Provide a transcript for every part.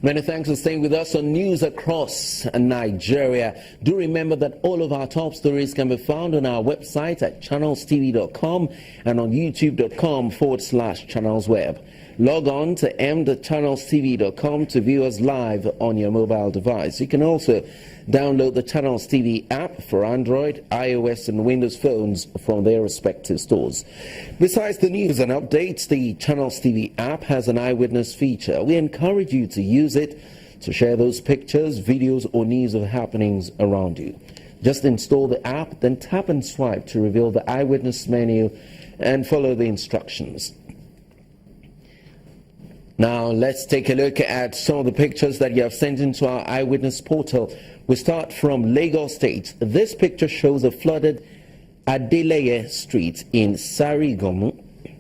Many thanks for staying with us on News Across Nigeria. Do remember that all of our top stories can be found on our website at channelstv.com and on youtube.com/channelsweb. Log on to m.channelstv.com to view us live on your mobile device. You can also download the Channels TV app for Android, iOS and Windows phones from their respective stores. Besides the news and updates, the Channels TV app has an eyewitness feature. We encourage you to use it to share those pictures, videos or news of happenings around you. Just install the app, then tap and swipe to reveal the eyewitness menu and follow the instructions. Now let's take a look at some of the pictures that you have sent into our eyewitness portal. We start from Lagos State. This picture shows a flooded Adeleye Street in Sarigomu,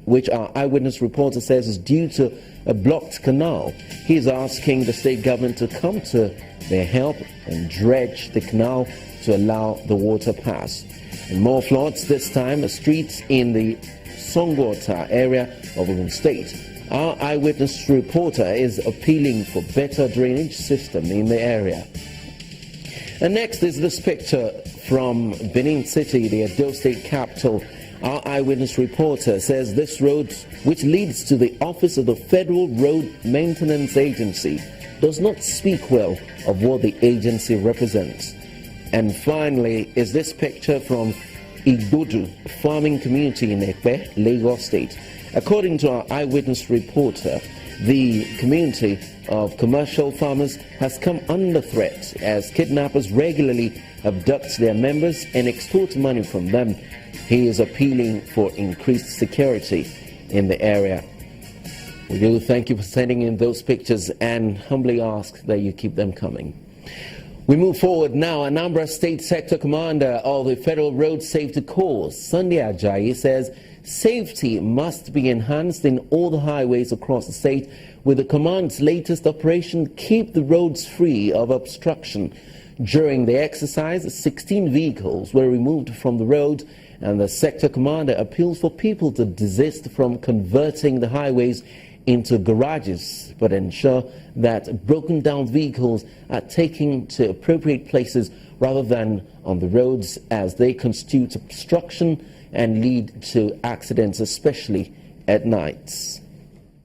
which our eyewitness reporter says is due to a blocked canal. He is asking the state government to come to their help and dredge the canal to allow the water pass. And more floods, this time a street in the Songwater area of Ogun State. Our eyewitness reporter is appealing for better drainage system in the area. And next is this picture from Benin City, the Edo State capital. Our eyewitness reporter says this road, which leads to the office of the Federal Road Maintenance Agency, does not speak well of what the agency represents. And finally is this picture from Igbodu farming community in Ekpe, Lagos State. According to our eyewitness reporter, the community of commercial farmers has come under threat as kidnappers regularly abduct their members and extort money from them. He is appealing for increased security in the area. We do thank you for sending in those pictures and humbly ask that you keep them coming. We move forward now. Anambra State Sector Commander of the Federal Road Safety Corps, Sunday Ajayi, says safety must be enhanced in all the highways across the state, with the command's latest operation, Keep the Roads Free of Obstruction. During the exercise, 16 vehicles were removed from the road, and the sector commander appeals for people to desist from converting the highways into garages, but ensure that broken down vehicles are taken to appropriate places rather than on the roads, as they constitute obstruction and lead to accidents, especially at nights.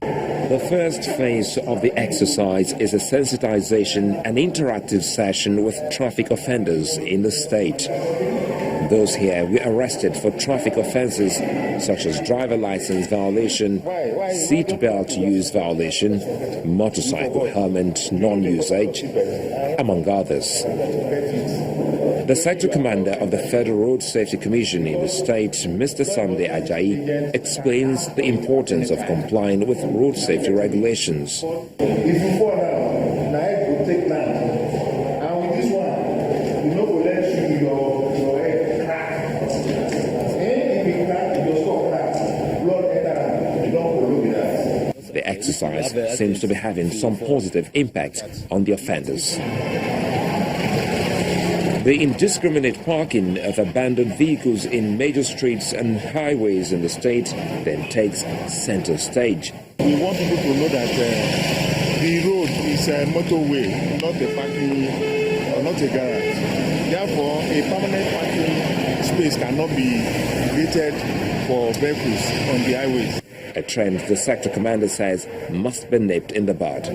The first phase of the exercise is a sensitization and interactive session with traffic offenders in the state. Those here were arrested for traffic offences such as driver license violation, seat belt use violation, motorcycle helmet non-usage, among others. The sector commander of the Federal Road Safety Commission in the state, Mr. Sunday Ajayi, explains the importance of complying with road safety regulations. The exercise seems to be having some positive impact on the offenders. The indiscriminate parking of abandoned vehicles in major streets and highways in the state then takes center stage. We want people to know that the road is a motorway, not a parking or not a garage. Therefore, a permanent parking space cannot be created for vehicles on the highways. A trend the sector commander says must be nipped in the bud.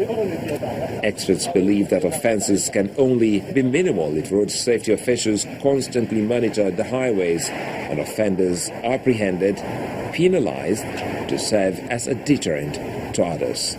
Experts believe that offences can only be minimal if road safety officials constantly monitor the highways and offenders are apprehended, penalised to serve as a deterrent to others.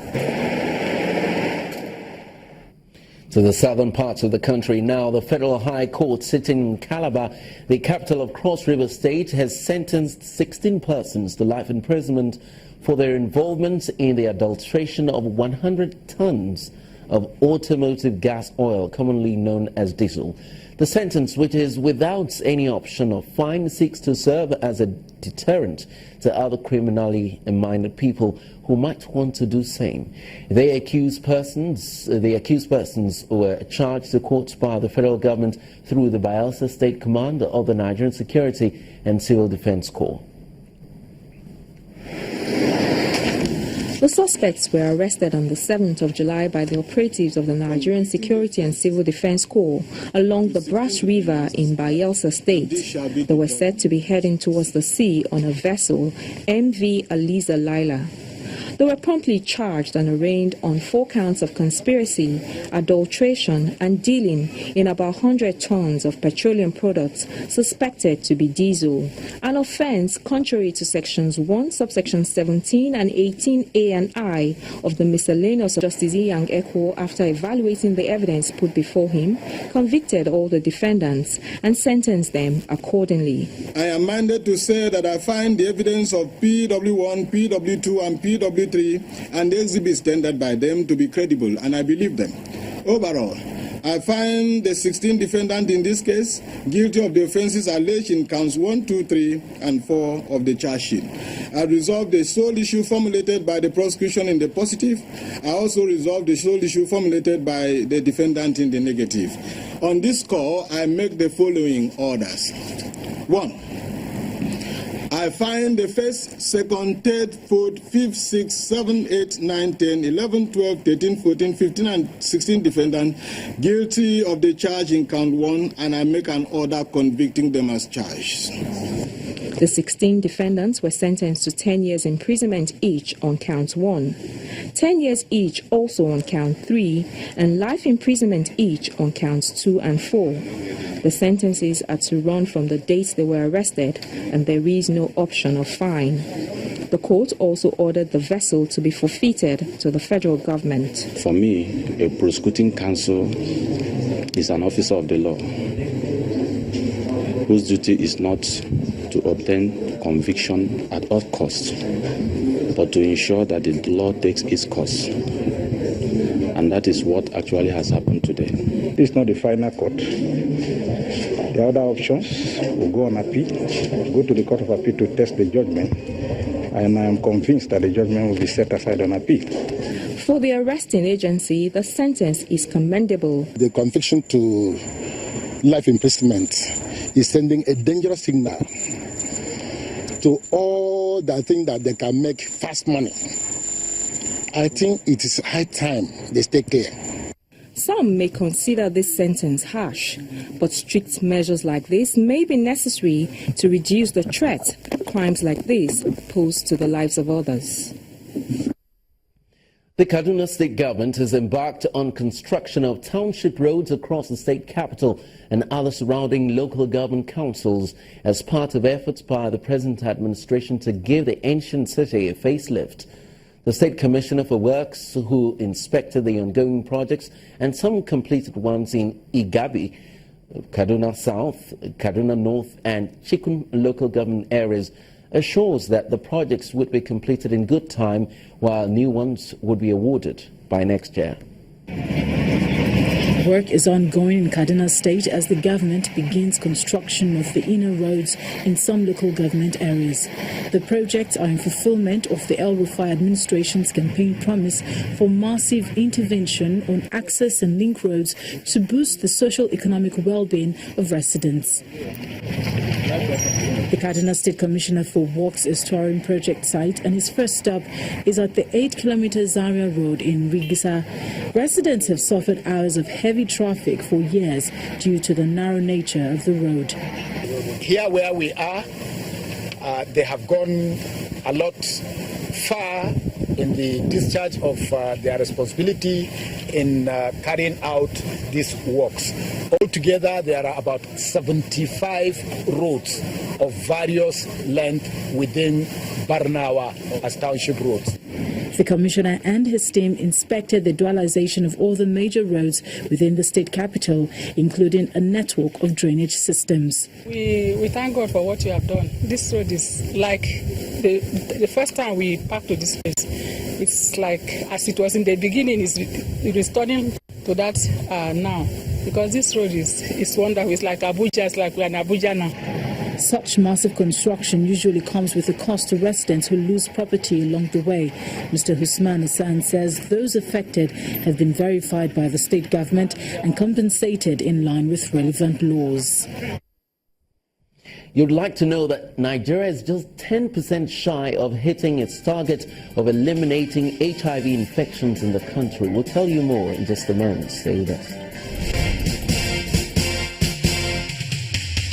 To the southern parts of the country now, the Federal High Court sitting in Calabar, the capital of Cross River State, has sentenced 16 persons to life imprisonment for their involvement in the adulteration of 100 tons of automotive gas oil, commonly known as diesel. The sentence, which is without any option of fine, seeks to serve as a deterrent to other criminally minded people who might want to do same. The accused persons were charged to court by the federal government through the Bayelsa State Commander of the Nigerian Security and Civil Defense Corps. The suspects were arrested on the 7th of July by the operatives of the Nigerian Security and Civil Defense Corps along the Brass River in Bayelsa State. They were said to be heading towards the sea on a vessel, MV Aliza Laila. They were promptly charged and arraigned on 4 counts of conspiracy, adulteration, and dealing in about 100 tons of petroleum products suspected to be diesel, an offense contrary to sections 1, subsection 17 and 18A and I of the miscellaneous. Justice Yang Eko, after evaluating the evidence put before him, convicted all the defendants and sentenced them accordingly. I am minded to say that I find the evidence of PW1, PW2, and PW3 and the exhibits tendered by them to be credible, and I believe them. Overall, I find the 16 defendants in this case guilty of the offences alleged in counts 1, 2, 3, and 4 of the charge sheet. I resolved the sole issue formulated by the prosecution in the positive. I also resolved the sole issue formulated by the defendant in the negative. On this score, I make the following orders. 1. I find the 1st, 2nd, 3rd, 4th, 5th, 6th, 7th, 8th, 9th, 10th, 11th, 12th, 13th, 14th, 15th, and 16th defendants guilty of the charge in count 1, and I make an order convicting them as charged. The 16 defendants were sentenced to 10 years imprisonment each on count 1, 10 years each also on count 3, and life imprisonment each on counts 2 and 4. The sentences are to run from the dates they were arrested, and there is no option of fine. The court also ordered the vessel to be forfeited to the federal government. For me, a prosecuting counsel is an officer of the law whose duty is not to obtain conviction at all costs, but to ensure that the law takes its course. And that is what actually has happened today. This is not the final court. The other options will go on appeal, go to the Court of Appeal to test the judgment, and I am convinced that the judgment will be set aside on appeal. For the arresting agency, the sentence is commendable. The conviction to life imprisonment is sending a dangerous signal to all that think that they can make fast money. I think it is high time they stay clear. Some may consider this sentence harsh, but strict measures like this may be necessary to reduce the threat crimes like this pose to the lives of others. The Kaduna State government has embarked on construction of township roads across the state capital and other surrounding local government councils as part of efforts by the present administration to give the ancient city a facelift. The State Commissioner for Works, who inspected the ongoing projects and some completed ones in Igabi, Kaduna South, Kaduna North and Chikun local government areas, assures that the projects would be completed in good time while new ones would be awarded by next year. Work is ongoing in Kaduna State as the government begins construction of the inner roads in some local government areas. The projects are in fulfillment of the El Rufai administration's campaign promise for massive intervention on access and link roads to boost the socio-economic well-being of residents. The Kaduna State Commissioner for Works is touring project site, and his first stop is at the 8-kilometer Zaria Road in Rigisa. Residents have suffered hours of heavy traffic for years due to the narrow nature of the road. Here where we are, they have gone a lot far in the discharge of their responsibility in carrying out these works. Altogether, there are about 75 roads of various length within Barnawa as township roads. The commissioner and his team inspected the dualization of all the major roads within the state capital, including a network of drainage systems. We thank God for what you have done. This road is like the first time we parked to this place. It's like as it was in the beginning, it is turning to that now. Because this road is wonderful. It's like Abuja. It's like we're in Abuja now. Such massive construction usually comes with a cost to residents who lose property along the way. Mr. Usman Hassan says those affected have been verified by the state government and compensated in line with relevant laws. You'd like to know that Nigeria is just 10% shy of hitting its target of eliminating HIV infections in the country. We'll tell you more in just a moment. Stay with us.